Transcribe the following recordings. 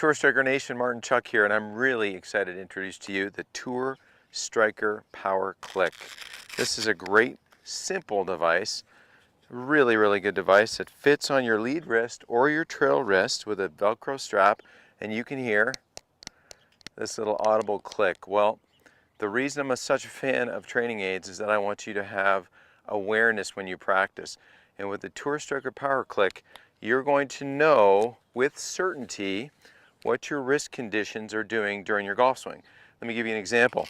Tour Striker Nation, Martin Chuck here, and I'm really excited to introduce to you the Tour Striker Power Click. This is a great, simple device, really good device that fits on your lead wrist or your trail wrist with a Velcro strap, and you can hear this little audible click. Well, the reason I'm such a fan of training aids is that I want you to have awareness when you practice. And with the Tour Striker Power Click, you're going to know with certainty what your wrist conditions are doing during your golf swing. Let me give you an example.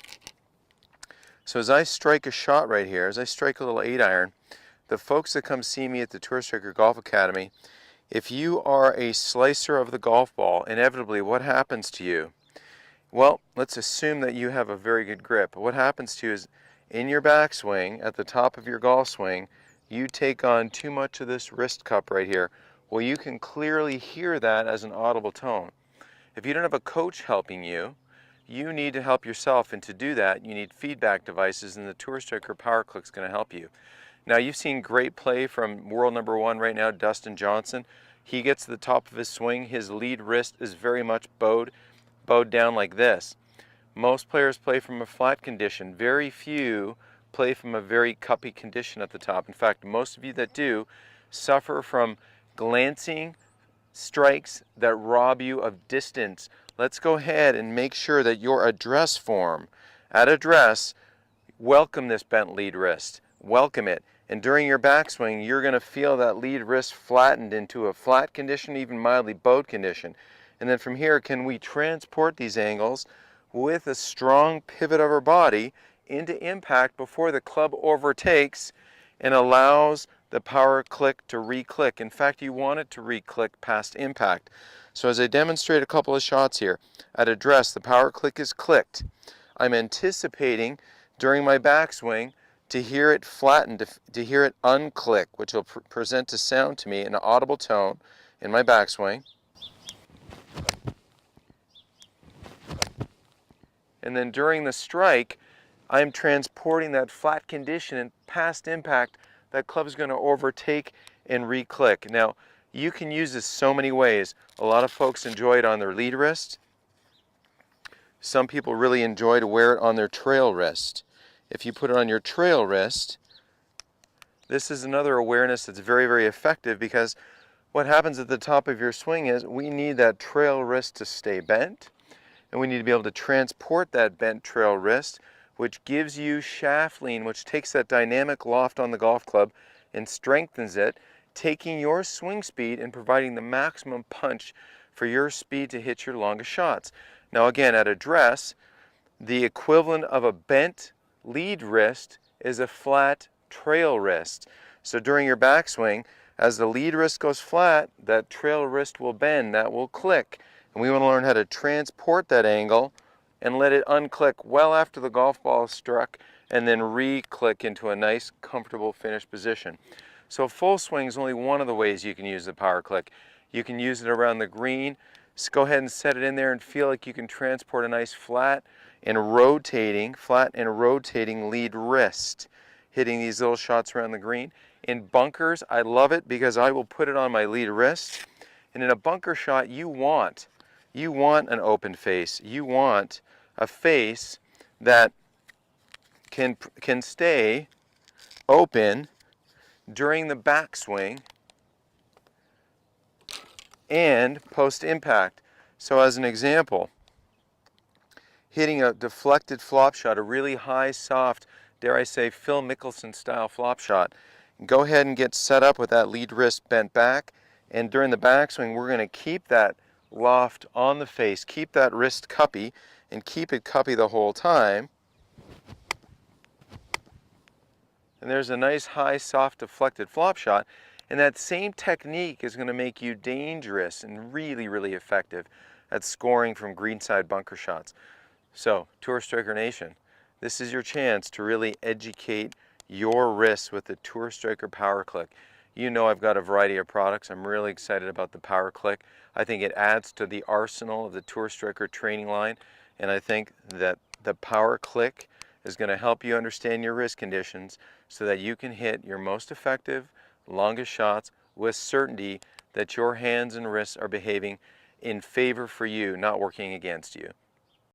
So as I strike a shot right here, as I strike a little 8-iron, the folks that come see me at the Tour Striker Golf Academy, if you are a slicer of the golf ball, inevitably what happens to you? Well, let's assume that you have a very good grip. What happens to you is in your backswing, at the top of your golf swing, you take on too much of this wrist cup right here. Well, you can clearly hear that as an audible tone. If you don't have a coach helping you, you need to help yourself, and to do that, you need feedback devices, and the Tour Striker Power Click is going to help you. Now, you've seen great play from world #1 right now, Dustin Johnson. He gets to the top of his swing, his lead wrist is very much bowed down like this. Most players play from a flat condition. Very few play from a very cuppy condition at the top. In fact, most of you that do suffer from glancing strikes that rob you of distance. Let's go ahead and make sure that your address form, at address, welcome this bent lead wrist. Welcome it. And during your backswing, you're going to feel that lead wrist flattened into a flat condition, even mildly bowed condition. And then from here, can we transport these angles with a strong pivot of our body into impact before the club overtakes and allows the power click to re-click. In fact, you want it to re-click past impact. So as I demonstrate a couple of shots here, at address, the power click is clicked. I'm anticipating during my backswing to hear it flatten, to hear it unclick, which will present a sound to me in an audible tone in my backswing. And then during the strike, I'm transporting that flat condition and past impact. That club's going to overtake and re-click. Now, you can use this so many ways. A lot of folks enjoy it on their lead wrist. Some people really enjoy to wear it on their trail wrist. If you put it on your trail wrist, this is another awareness that's very effective, because what happens at the top of your swing is we need that trail wrist to stay bent, and we need to be able to transport that bent trail wrist, which gives you shaft lean, which takes that dynamic loft on the golf club and strengthens it, taking your swing speed and providing the maximum punch for your speed to hit your longest shots. Now again, at address, the equivalent of a bent lead wrist is a flat trail wrist. So during your backswing, as the lead wrist goes flat, that trail wrist will bend, that will click. And we want to learn how to transport that angle and let it unclick well after the golf ball is struck, and then re-click into a nice, comfortable, finished position. So full swing is only one of the ways you can use the power click. You can use it around the green. Just go ahead and set it in there and feel like you can transport a nice flat and rotating lead wrist, hitting these little shots around the green. In bunkers, I love it because I will put it on my lead wrist. And in a bunker shot, you want an open face. You want a face that can stay open during the backswing and post-impact. So as an example, hitting a deflected flop shot, a really high, soft, dare I say, Phil Mickelson style flop shot, go ahead and get set up with that lead wrist bent back, and during the backswing, we're going to keep that loft on the face, keep that wrist cuppy, and keep it cuppy the whole time. And there's a nice high, soft, deflected flop shot. And that same technique is going to make you dangerous and really effective at scoring from greenside bunker shots. So, Tour Striker Nation, this is your chance to really educate your wrists with the Tour Striker Power Click. You know I've got a variety of products. I'm really excited about the Power Click. I think it adds to the arsenal of the Tour Striker training line, and I think that the Power Click is going to help you understand your wrist conditions so that you can hit your most effective, longest shots with certainty that your hands and wrists are behaving in favor for you, not working against you.